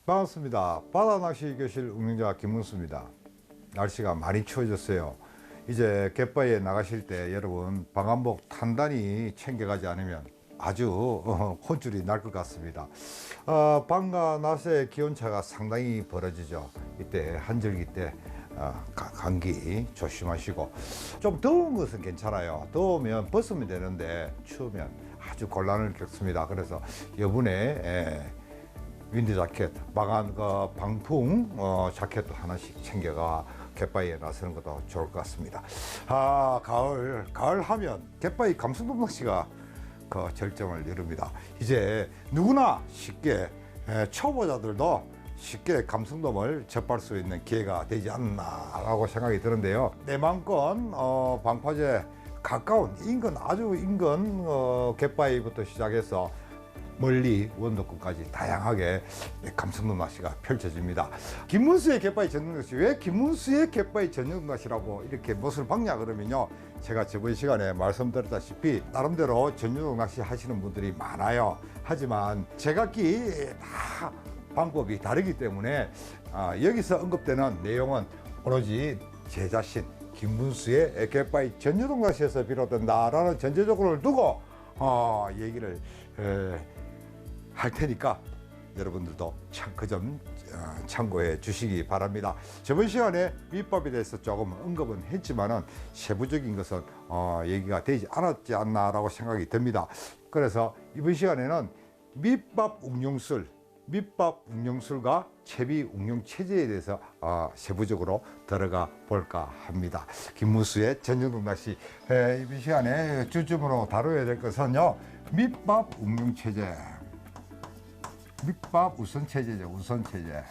반갑습니다. 바다낚시 교실 운영자 김문수입니다. 날씨가 많이 추워졌어요. 이제 갯바위에 나가실 때 여러분 방한복 단단히 챙겨가지 않으면 아주 혼쭐이 날 것 같습니다. 밤과 낮의 기온차가 상당히 벌어지죠. 이때 한절기 때 감기 조심하시고, 좀 더운 것은 괜찮아요. 더우면 벗으면 되는데 추우면 아주 곤란을 겪습니다. 그래서 여분에 윈드 자켓, 방풍 자켓도 하나씩 챙겨가 갯바위에 나서는 것도 좋을 것 같습니다. 가을 하면 갯바위 감성돔 낚시가 그 절정을 이룹니다. 이제 누구나 쉽게, 초보자들도 쉽게 감성돔을 접할 수 있는 기회가 되지 않나라고 생각이 드는데요. 내만권 방파제 가까운 아주 인근 갯바위부터 시작해서 멀리 원도권까지 다양하게 감성돔 낚시가 펼쳐집니다. 김문수의 갯바위 전용 낚시, 왜 김문수의 갯바위 전용 낚시라고 이렇게 못을 박냐 그러면요, 제가 저번 시간에 말씀드렸다시피 나름대로 전용 낚시 하시는 분들이 많아요. 하지만 제각기 다 방법이 다르기 때문에 여기서 언급되는 내용은 오로지 제 자신 김문수의 갯바위 전용 낚시에서 비롯된다라는 전제조건을 두고 얘기를 할 테니까 여러분들도 그 점 참고해 주시기 바랍니다. 저번 시간에 밑밥에 대해서 조금 언급은 했지만은 세부적인 것은 얘기가 되지 않았지 않나라고 생각이 듭니다. 그래서 이번 시간에는 밑밥 운용술과 채비 운용 체제에 대해서 세부적으로 들어가 볼까 합니다. 김문수의 전용돔 낚시, 이번 시간에 주점으로 다뤄야 될 것은요, 밑밥 운용 체제. 밑밥 우선 체제죠. 우선 체제.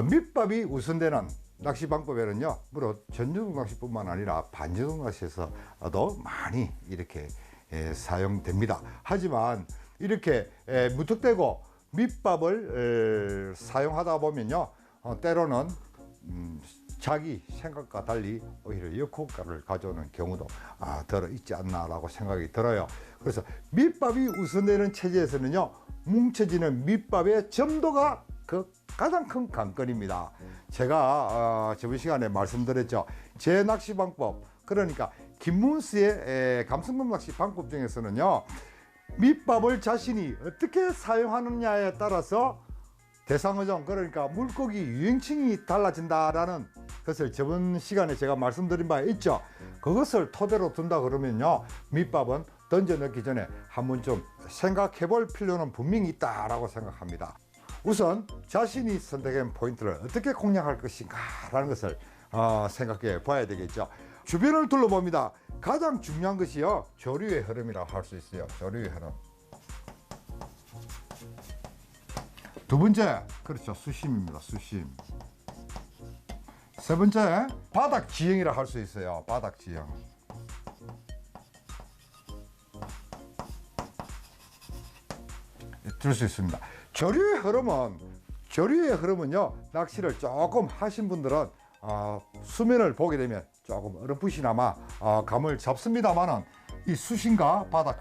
밑밥이 우선되는 낚시 방법에는요, 물론 전용 낚시뿐만 아니라 반전용 낚시에서도 많이 이렇게 사용됩니다. 하지만 이렇게 무턱대고 밑밥을 사용하다 보면요, 때로는 자기 생각과 달리 오히려 역효과를 가져오는 경우도 들어 있지 않나라고 생각이 들어요. 그래서 밑밥이 우선되는 체제에서는요, 뭉쳐지는 밑밥의 점도가 그 가장 큰 관건입니다. 제가 저번 시간에 말씀드렸죠. 제 낚시 방법, 그러니까 김문수의 감성돔 낚시 방법 중에서는요, 밑밥을 자신이 어떻게 사용하느냐에 따라서 대상어종, 그러니까 물고기 유행층이 달라진다라는 것을 저번 시간에 제가 말씀드린 바 있죠. 그것을 토대로 둔다 그러면요, 밑밥은 던져 넣기 전에 한번 좀 생각해 볼 필요는 분명히 있다라고 생각합니다. 우선 자신이 선택한 포인트를 어떻게 공략할 것인가 라는 것을 생각해 봐야 되겠죠. 주변을 둘러봅니다. 가장 중요한 것이요, 조류의 흐름이라고 할 수 있어요. 조류의 흐름. 두 번째, 그렇죠, 수심입니다. 수심. 세 번째, 바닥 지형이라 할 수 있어요. 바닥 지형. 들 수 있습니다. 조류의 흐름은요, 낚시를 조금 하신 분들은 수면을 보게 되면 조금 어렴풋이나마 감을 잡습니다만은, 이 수심과 바닥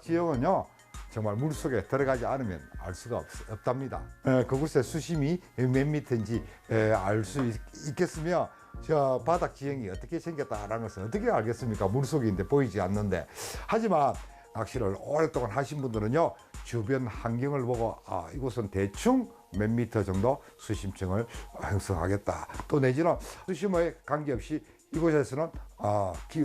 지형은요, 정말 물속에 들어가지 않으면 알 수가 없답니다. 그곳의 수심이 몇 미터인지 알 수 있겠으며, 저 바닥 지형이 어떻게 생겼다라는 것은 어떻게 알겠습니까? 물속인데 보이지 않는데. 하지만 낚시를 오랫동안 하신 분들은요, 주변 환경을 보고 이곳은 대충 몇 미터 정도 수심층을 형성하겠다, 또 내지는 수심에 관계없이 이곳에서는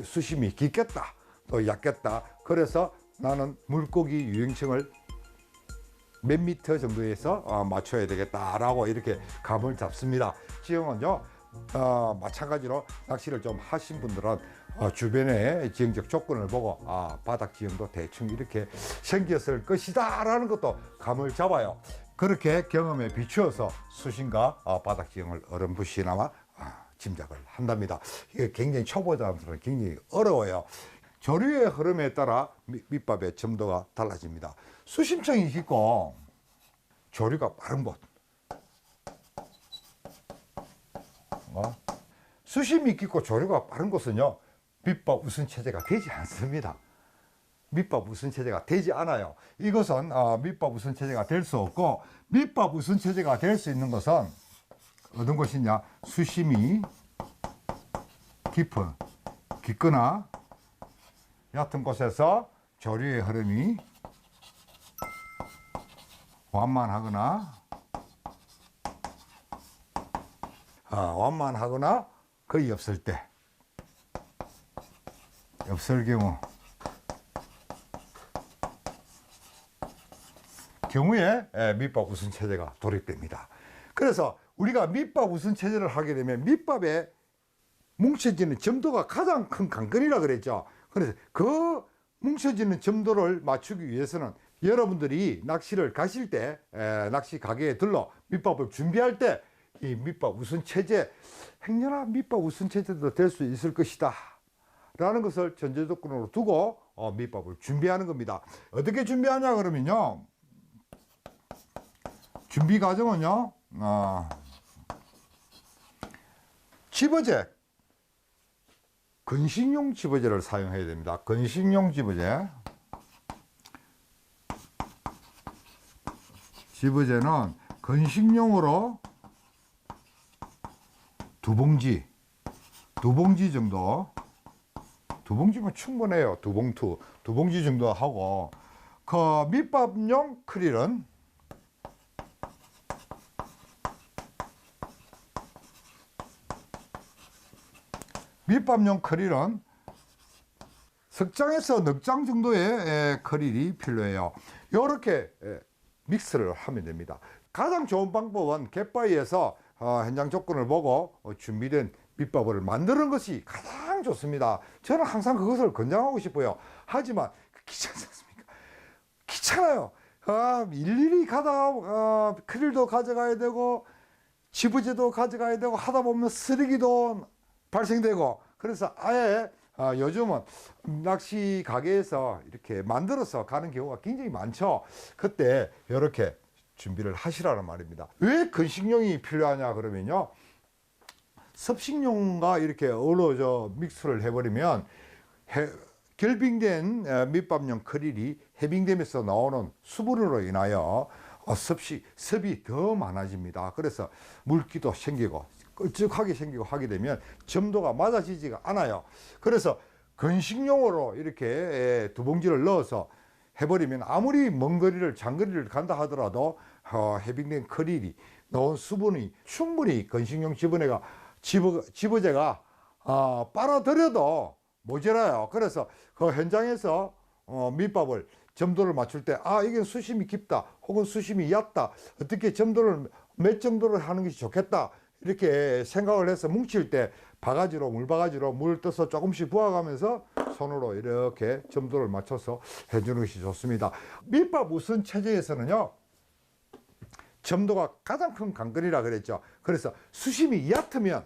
수심이 깊겠다, 또 얕겠다, 그래서 나는 물고기 유행층을 몇 미터 정도에서 맞춰야 되겠다라고 이렇게 감을 잡습니다. 지형은요, 마찬가지로 낚시를 좀 하신 분들은 주변의 지형적 조건을 보고 바닥 지형도 대충 이렇게 생겼을 것이다 라는 것도 감을 잡아요. 그렇게 경험에 비추어서 수심과 바닥 지형을 어렴풋이나마 짐작을 한답니다. 이게 굉장히 초보자들은 굉장히 어려워요. 조류의 흐름에 따라 밑밥의 점도가 달라집니다. 수심층이 깊고 조류가 빠른 곳, 수심이 깊고 조류가 빠른 곳은요, 밑밥 우선 체제가 되지 않습니다. 밑밥 우선 체제가 되지 않아요. 이것은 밑밥 우선 체제가 될 수 없고, 밑밥 우선 체제가 될 수 있는 것은 어떤 곳이냐, 수심이 깊거나 얕은 곳에서 조류의 흐름이 완만하거나 거의 없을 경우에 밑밥 우선 체제가 도입됩니다. 그래서 우리가 밑밥 우선 체제를 하게 되면 밑밥에 뭉쳐지는 점도가 가장 큰 관건이라 그랬죠. 그래서 그 뭉쳐지는 점도를 맞추기 위해서는 여러분들이 낚시를 가실 때, 낚시 가게에 들러 밑밥을 준비할 때 이 밑밥 우선 체제, 행여나 밑밥 우선 체제도 될 수 있을 것이다 라는 것을 전제 조건으로 두고 밑밥을 준비하는 겁니다. 어떻게 준비하냐 그러면요, 준비 과정은요, 집어제, 건식용 집어제를 사용해야 됩니다. 건식용 집어제. 집어제는 건식용으로 두 봉지 정도, 두 봉지면 충분해요. 두 봉지 정도 하고, 그 밑밥용 크릴은 석장에서 넉 장 정도의 크릴이 필요해요. 이렇게 믹스를 하면 됩니다. 가장 좋은 방법은 갯바위에서 현장 조건을 보고 준비된 밑밥을 만드는 것이 가장 좋습니다. 저는 항상 그것을 권장하고 싶어요. 하지만 귀찮지 않습니까? 귀찮아요. 일일이 가다가 크릴도 가져가야 되고 집어제도 가져가야 되고 하다 보면 쓰레기도 발생되고, 그래서 아예 요즘은 낚시 가게에서 이렇게 만들어서 가는 경우가 굉장히 많죠. 그때 이렇게 준비를 하시라는 말입니다. 왜 건식용이 필요하냐 그러면요, 섭식용과 이렇게 어우러져 믹스를 해버리면 결빙된 밑밥용 크릴이 해빙되면서 나오는 수분으로 인하여 섭이 더 많아집니다. 그래서 물기도 생기고 끌쭉하게 생기고 하게 되면 점도가 맞아지지가 않아요. 그래서 건식용으로 이렇게 두 봉지를 넣어서 해버리면 아무리 먼 거리를 장거리를 간다 하더라도 해빙된 크릴이 넣은 수분이 충분히 건식용 집어제가 빨아들여도 모자라요. 그래서 그 현장에서 밑밥을 점도를 맞출 때 이게 수심이 깊다 혹은 수심이 얕다, 어떻게 점도를 몇 정도를 하는 것이 좋겠다 이렇게 생각을 해서 뭉칠 때 물바가지로 물 떠서 조금씩 부어가면서 손으로 이렇게 점도를 맞춰서 해주는 것이 좋습니다. 밑밥 우선 체제에서는요, 점도가 가장 큰 관건이라 그랬죠. 그래서 수심이 얕으면,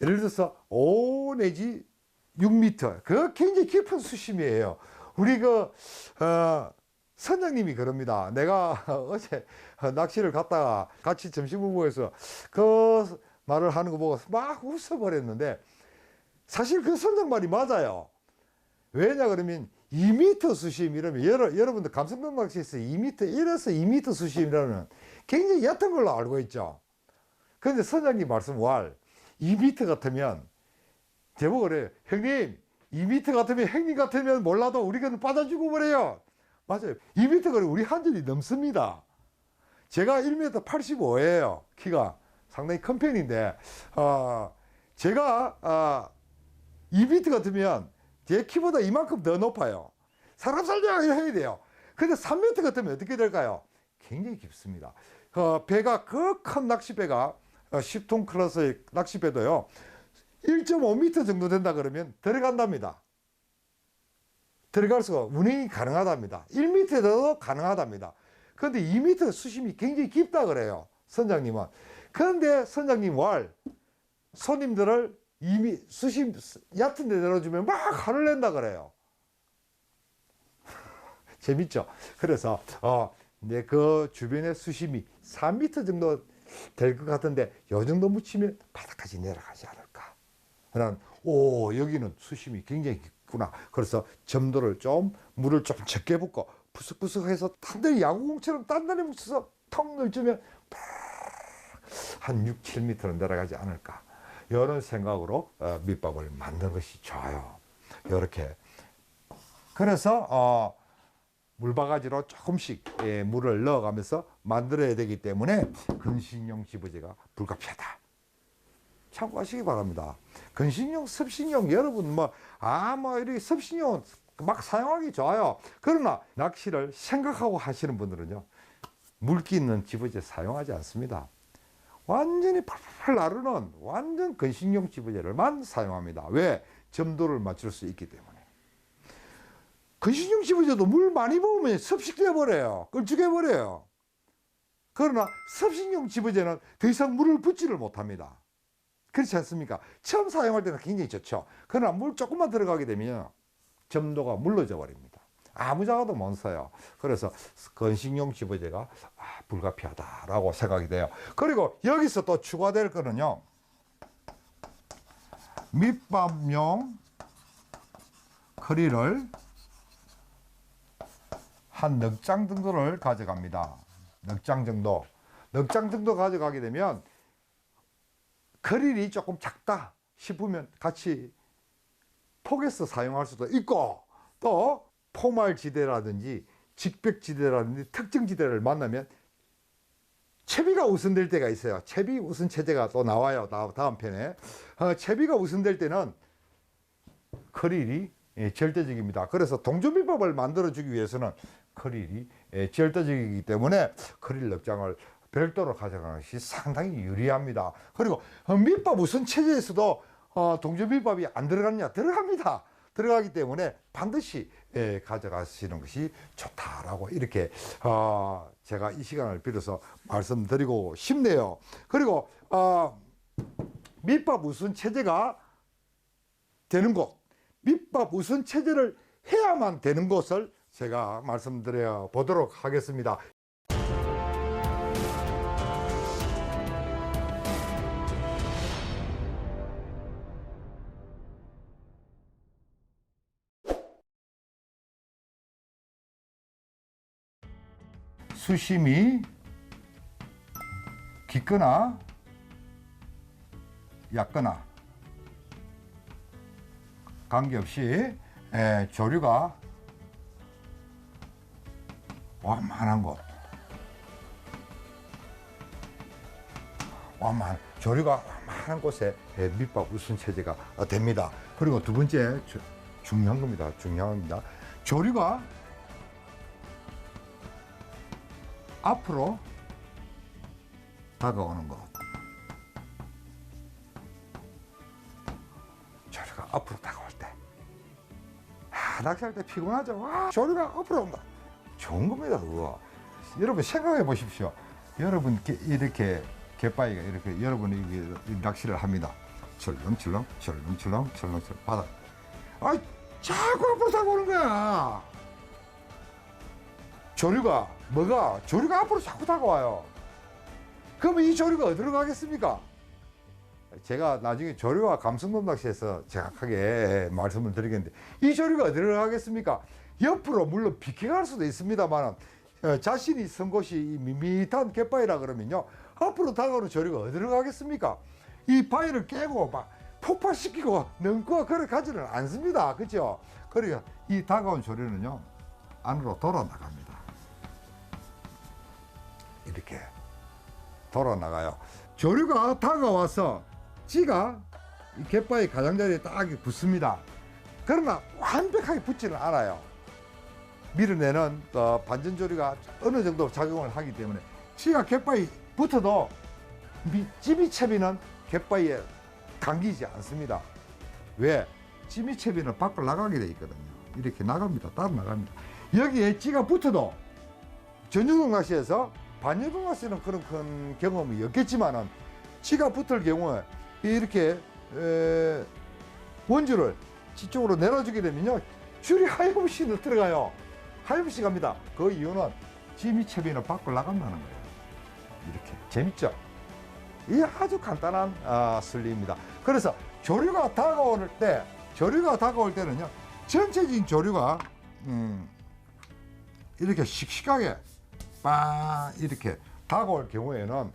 예를 들어서 5 내지 6m, 그 굉장히 깊은 수심이에요. 우리 선장님이 그럽니다. 내가 어제 낚시를 갔다가 같이 점심을 먹어서 그 말을 하는 거 보고 막 웃어버렸는데, 사실 그 선장 말이 맞아요. 왜냐 그러면 2m 수심 이러면 여러분들 감성돔 낚시에서 2m, 1에서 2m 수심이라는 굉장히 얕은 걸로 알고 있죠. 그런데 선장님 말씀 2m 같으면 제보고 그래요. 형님 2m 같으면, 형님 같으면 몰라도 우리가 빠져 죽어버려요. 맞아요. 2m가 우리 한절이 넘습니다. 제가 1m 85예요. 키가 상당히 큰 편인데, 제가 2m 같으면 제 키보다 이만큼 더 높아요. 사람 살려고 해야 돼요. 근데 3m 같으면 어떻게 될까요? 굉장히 깊습니다. 배가, 그 큰 낚시배가 10톤 클래스의 낚시배도요 1.5m 정도 된다 그러면 들어간답니다. 들어갈 수가, 운행이 가능하답니다. 1m도 가능하답니다. 그런데 2m 수심이 굉장히 깊다 그래요, 선장님은. 그런데 선장님 손님들을 이미 수심 얕은 데 내려주면 막 화를 낸다 그래요. 재밌죠? 그래서 내 그 주변의 수심이 3m 정도 될 것 같은데 요 정도 묻히면 바닥까지 내려가지 않을까. 난 여기는 수심이 굉장히 깊구나. 그래서 점도를 좀 물을 좀 적게 붓고 푸석푸석해서 단단히 야구공처럼 단단히 묻혀서 턱 넣어주면 한 6, 7m로 내려가지 않을까. 이런 생각으로 밑밥을 만드는 것이 좋아요. 이렇게. 그래서 물바가지로 조금씩 물을 넣어가면서 만들어야 되기 때문에 근신용 집어제가 불가피하다. 참고하시기 바랍니다. 근신용, 습신용 여러분 이렇게 습신용 막 사용하기 좋아요. 그러나 낚시를 생각하고 하시는 분들은요, 물기 있는 집어제 사용하지 않습니다. 완전히 팔팔 나르는 완전 근신용 집어제를만 사용합니다. 왜? 점도를 맞출 수 있기 때문에. 근신용 집어제도 물 많이 부으면 습식돼 버려요. 걸쭉해 버려요. 그러나 습신용 집어제는 더 이상 물을 붓지를 못합니다. 그렇지 않습니까? 처음 사용할 때는 굉장히 좋죠. 그러나 물 조금만 들어가게 되면 점도가 물러져 버립니다. 아무 작업도 못 써요. 그래서 근신용 집어제가 불가피하다라고 생각이 돼요. 그리고 여기서 또 추가될 거는요, 밑밥용 커리를 한 넉 장 정도를 가져갑니다. 넉 장 정도. 넉 장 정도 가져가게 되면 커릴이 조금 작다 싶으면 같이 폭에서 사용할 수도 있고, 또 포말지대라든지 직벽지대라든지 특정지대를 만나면 채비가 우선될 때가 있어요. 채비 우선 체제가 또 나와요. 다음 편에. 채비가 우선될 때는 커릴이 절대적입니다. 그래서 동조비법을 만들어주기 위해서는 커릴이 절대적이기 때문에 커릴 넉 장을 별도로 가져가는 것이 상당히 유리합니다. 그리고 밑밥 우선 체제에서도 동조비법이 안 들어가느냐? 들어갑니다. 들어가기 때문에 반드시 가져가시는 것이 좋다라고 이렇게 제가 이 시간을 빌어서 말씀드리고 싶네요. 그리고 밑밥 우선 체제가 되는 곳, 밑밥 우선 체제를 해야만 되는 곳을 제가 말씀드려 보도록 하겠습니다. 수심이 깊거나 얕거나 관계없이 조류가 완만한 곳, 조류가 완만한 곳에 밑밥 우선 체제가 됩니다. 그리고 두 번째 중요한 겁니다. 조류가 앞으로 다가오는 것. 조류가 앞으로 다가올 때. 낚시할 때 피곤하죠. 조류가 앞으로 온다. 좋은 겁니다, 그거. 여러분 생각해 보십시오. 여러분 이렇게 갯바위가 이렇게 여러분이 낚시를 합니다. 철렁철렁 바다. 자꾸 앞으로 다가오는 거야. 조류가 앞으로 자꾸 다가와요. 그러면 이 조류가 어디로 가겠습니까? 제가 나중에 조류와 감성돔 낚시에서 정확하게 말씀을 드리겠는데, 이 조류가 어디로 가겠습니까? 옆으로 물론 비켜갈 수도 있습니다만 자신이 선 곳이 밋밋한 갯바위라 그러면요, 앞으로 다가오는 조류가 어디로 가겠습니까? 이 바위를 깨고 막 폭발시키고 넘고 그렇게 가지는 않습니다. 그죠? 그러니까 이 다가온 조류는요, 안으로 돌아 나갑니다. 이렇게 돌아 나가요. 조류가 다가와서 지가 이 갯바위 가장자리에 딱 붙습니다. 그러나 완벽하게 붙지는 않아요. 밀어내는 반전조류가 어느 정도 작용을 하기 때문에 지가 갯바위 붙어도 찌미채비는 갯바위에 감기지 않습니다. 왜? 찌미채비는 밖으로 나가게 돼 있거든요. 이렇게 나갑니다. 따로 나갑니다. 여기에 찌가 붙어도 전유동 낚시에서 반유동 낚시는 그런 큰 경험이 없겠지만은 찌가 붙을 경우에 이렇게 원줄을 뒤쪽으로 내려주게 되면요, 줄이 하염없이 들어가요. 하염없이 갑니다. 그 이유는 지미채비는 밖으로 나간다는 거예요. 이렇게 재밌죠? 이게 아주 간단한 순리입니다. 그래서 조류가 다가올 때는요, 전체적인 조류가 이렇게 씩씩하게 빵 이렇게 다가올 경우에는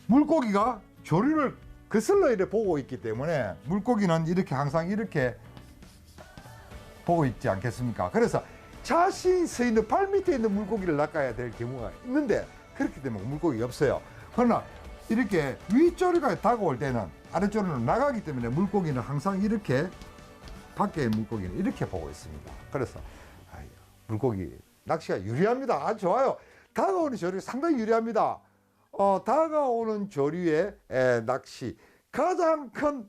물고기가 조류를 거슬러 이렇게 보고 있기 때문에 물고기는 이렇게 항상 이렇게 보고 있지 않겠습니까? 그래서 자신이 서 있는 발 밑에 있는 물고기를 낚아야 될 경우가 있는데 그렇기 때문에 물고기가 없어요. 그러나 이렇게 위조류가 다가올 때는 아래조류는 나가기 때문에 물고기는 항상 이렇게 밖에 물고기는 이렇게 보고 있습니다. 그래서 물고기 낚시가 유리합니다. 아주 좋아요. 다가오는 조류가 상당히 유리합니다. 다가오는 조류의 낚시 가장 큰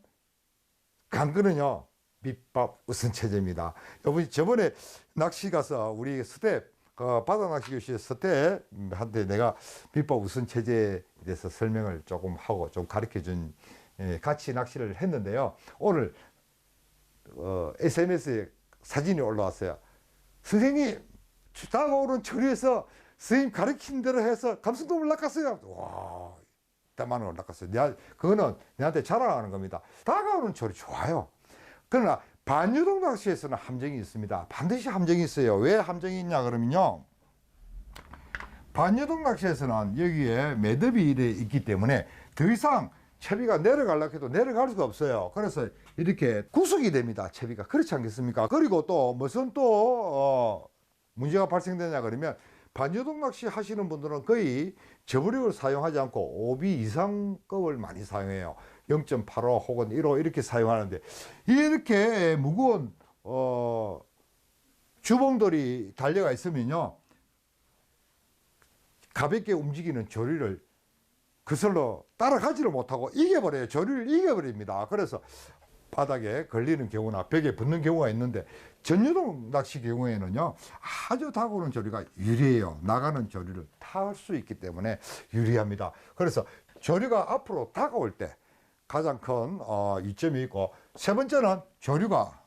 관건은요, 밑밥 우선 체제입니다. 여러분, 저번에 낚시 가서 우리 스텝 바다 낚시 교실 스텝한테 내가 밑밥 우선 체제에 대해서 설명을 조금 하고 좀 가르쳐 준 같이 낚시를 했는데요. 오늘 SNS에 사진이 올라왔어요. 선생님, 다가오는 조류에서 선생님 가르친 대로 해서 감성돔을 낚았어요. 와, 대만을 낚았어요. 그거는 내한테 자랑하는 겁니다. 다가오는 조류 좋아요. 그러나 반유동 낚시에서는 함정이 있습니다. 반드시 함정이 있어요. 왜 함정이 있냐 그러면요, 반유동 낚시에서는 여기에 매듭이 있기 때문에 더 이상 채비가 내려가려고 해도 내려갈 수가 없어요. 그래서 이렇게 구속이 됩니다. 채비가. 그렇지 않겠습니까? 그리고 또 무슨 또 문제가 발생되냐 그러면, 반유동 낚시 하시는 분들은 거의 저부력을 사용하지 않고 오비 이상급을 많이 사용해요. 0.85 혹은 1호 이렇게 사용하는데, 이렇게 무거운 주봉돌이 달려가 있으면요, 가볍게 움직이는 조류를 그슬로 따라가지를 못하고 이겨버려요. 조류를 이겨버립니다. 그래서 바닥에 걸리는 경우나 벽에 붙는 경우가 있는데, 전유동 낚시 경우에는요, 아주 다가오는 조류가 유리해요. 나가는 조류를 탈 수 있기 때문에 유리합니다. 그래서 조류가 앞으로 다가올 때 가장 큰 이점이 있고, 세 번째는 조류가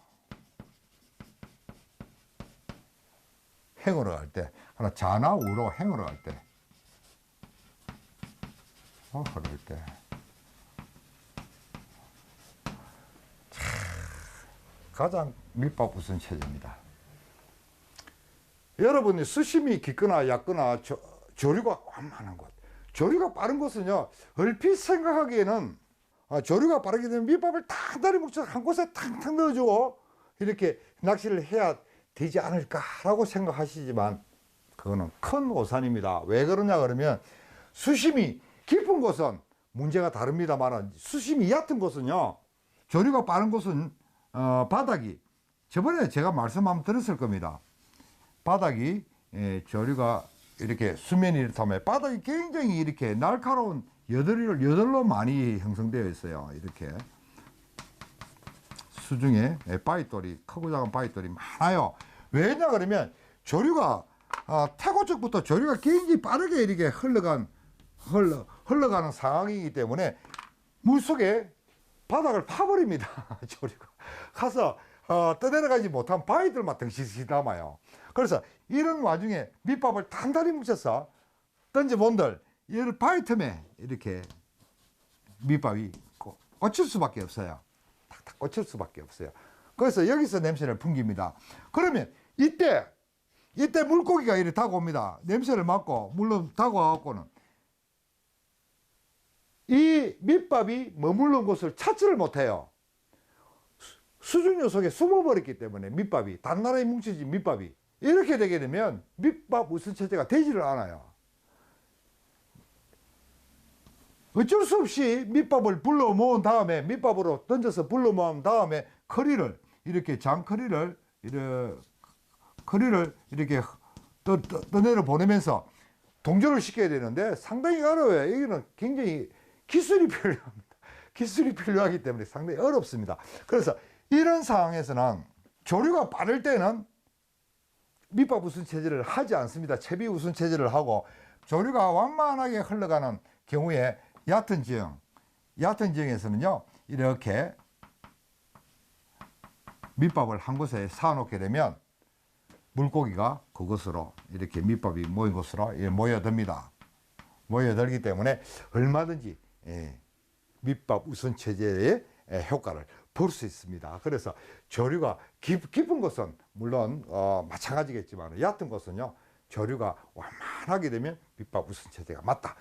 행으로 갈 때, 하나 좌나우로 행으로 갈 때, 그럴 때 가장 밑밥 우선 체제입니다. 여러분이 수심이 깊거나 얕거나 조류가 완만한 곳, 조류가 빠른 곳은요, 얼핏 생각하기에는 조류가 빠르게 되면 밑밥을 단단히 묶어서 한 곳에 탕탕 넣어주고 이렇게 낚시를 해야 되지 않을까라고 생각하시지만 그거는 큰 오산입니다. 왜 그러냐 그러면, 수심이 깊은 곳은 문제가 다릅니다만 수심이 얕은 곳은요, 조류가 빠른 곳은 바닥이, 저번에 제가 말씀 한번 들었을 겁니다. 바닥이 조류가 이렇게 수면이 이렇다면 바닥이 굉장히 이렇게 날카로운 여들로 많이 형성되어 있어요. 이렇게 수중에 바위돌이, 크고 작은 바위돌이 많아요. 왜냐 그러면 조류가 태고 쪽부터 조류가 굉장히 빠르게 이렇게 흘러가는 상황이기 때문에 물속에 바닥을 파버립니다. 조류가 가서 떠내려가지 못한 바위들만 덩실덩실 남아요. 그래서 이런 와중에 밑밥을 단단히 뭉쳐서 던져본들 이 바위 틈에 이렇게 밑밥이 꽂힐 수밖에 없어요. 탁탁 꽂힐 수밖에 없어요. 그래서 여기서 냄새를 풍깁니다. 그러면 이때 물고기가 이렇게 다가옵니다. 냄새를 맡고 물론 다가와갖고는 이 밑밥이 머무른 곳을 찾지를 못해요. 수중요 속에 숨어버렸기 때문에 밑밥이, 단단하게 뭉쳐진 밑밥이 이렇게 되게 되면 밑밥 우선 체제가 되지를 않아요. 어쩔 수 없이 밑밥을 불러 모은 다음에, 밑밥으로 던져서 불러 모은 다음에 커리를 이렇게 장커리를 이렇게 떠내려 보내면서 동조를 시켜야 되는데 상당히 어려워요. 여기는 굉장히 기술이 필요합니다. 기술이 필요하기 때문에 상당히 어렵습니다. 그래서 이런 상황에서는 조류가 빠를 때는 밑밥 우선 체제를 하지 않습니다. 채비 우선 체제를 하고, 조류가 완만하게 흘러가는 경우에 얕은 지형, 얕은 지형에서는요, 이렇게 밑밥을 한 곳에 쌓아놓게 되면 물고기가 그곳으로 이렇게 밑밥이 모인 곳으로 모여듭니다. 모여들기 때문에 얼마든지 밑밥 우선 체제의 효과를 볼 수 있습니다. 그래서 조류가 깊은 곳은 물론 마찬가지겠지만 얕은 곳은요, 조류가 완만하게 되면 밑밥 우선 체제가 맞다.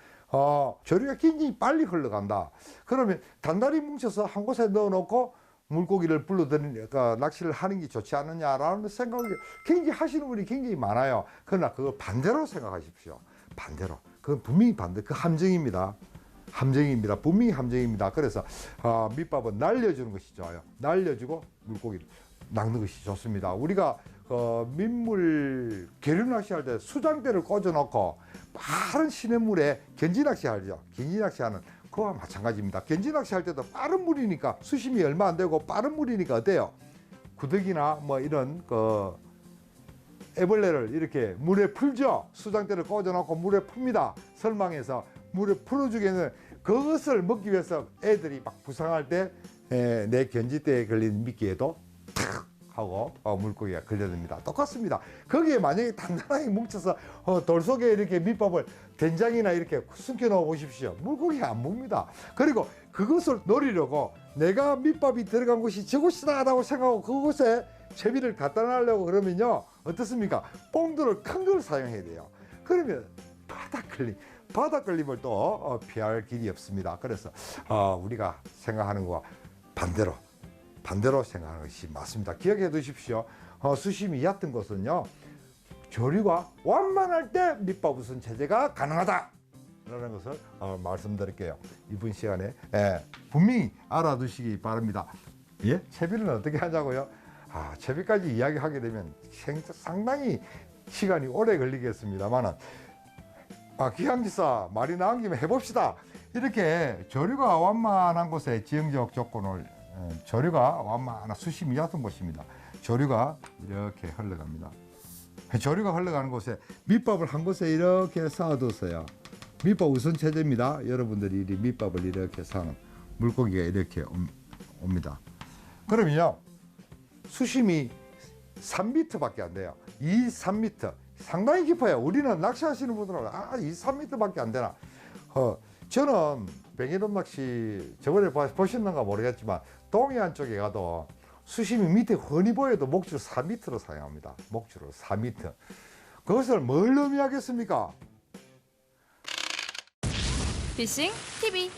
조류가 굉장히 빨리 흘러간다. 그러면 단단히 뭉쳐서 한 곳에 넣어놓고 물고기를 불러들이니까 낚시를 하는 게 좋지 않느냐라는 생각을 굉장히 하시는 분이 굉장히 많아요. 그러나 그걸 반대로 생각하십시오. 반대로. 그건 분명히 반대. 그 함정입니다. 함정입니다. 분명히 함정입니다. 그래서 밑밥은 날려주는 것이 좋아요. 날려주고 물고기를 낚는 것이 좋습니다. 우리가 민물 계류 낚시할 때 수장대를 꽂아놓고 빠른 시냇물에 gen지 낚시하죠. gen지 낚시하는 그와 마찬가지입니다. gen지 낚시할 때도 빠른 물이니까 수심이 얼마 안 되고 빠른 물이니까 어때요? 구더기나 뭐 이런 애벌레를 이렇게 물에 풀죠. 수장대를 꽂아놓고 물에 풉니다. 설망해서 물에 풀어주기에는 그것을 먹기 위해서 애들이 막 부상할 때 내 gen지대에 걸린 미끼에도 탁 하고 물고기가 걸려듭니다. 똑같습니다. 거기에 만약에 단단하게 뭉쳐서 돌 속에 이렇게 밑밥을 된장이나 이렇게 숨겨 놓아 보십시오. 물고기가 안 묵니다. 그리고 그것을 노리려고 내가 밑밥이 들어간 곳이 저곳이다라고 생각하고 그곳에 채비를 갖다 놔려고 그러면요, 어떻습니까? 봉돌을 큰 걸 사용해야 돼요. 그러면 바닥 걸림을 또 피할 길이 없습니다. 그래서 우리가 생각하는 것과 반대로 생각하는 것이 맞습니다. 기억해 두십시오. 수심이 얕은 곳은요, 조류가 완만할 때 밑밥 우선 체제가 가능하다 라는 것을 말씀드릴게요. 이번 시간에 분명히 알아두시기 바랍니다. 예? 채비는 어떻게 하자고요? 채비까지 이야기하게 되면 상당히 시간이 오래 걸리겠습니다만은 기항지사 말이 나온 김에 해봅시다. 이렇게 조류가 완만한 곳에 지형적 조건을 조류가 완만한 수심이 얕은 곳입니다. 조류가 이렇게 흘러갑니다. 조류가 흘러가는 곳에 밑밥을 한 곳에 이렇게 쌓아뒀어요. 밑밥 우선 체제입니다. 여러분들이 이 밑밥을 이렇게 쌓으면 물고기가 이렇게 옵니다. 그러면요, 수심이 3m밖에 안 돼요. 3m 상당히 깊어요. 우리는 낚시하시는 분들은 3m밖에 안 되나. 저는 뱅에돔 낚시 저번에 보셨는가 모르겠지만 동해안 쪽에 가도 수심이 밑에 훤히 보여도 목줄 4m로 사용합니다. 목줄을 4m. 그것을 뭘 의미하겠습니까? 피싱 TV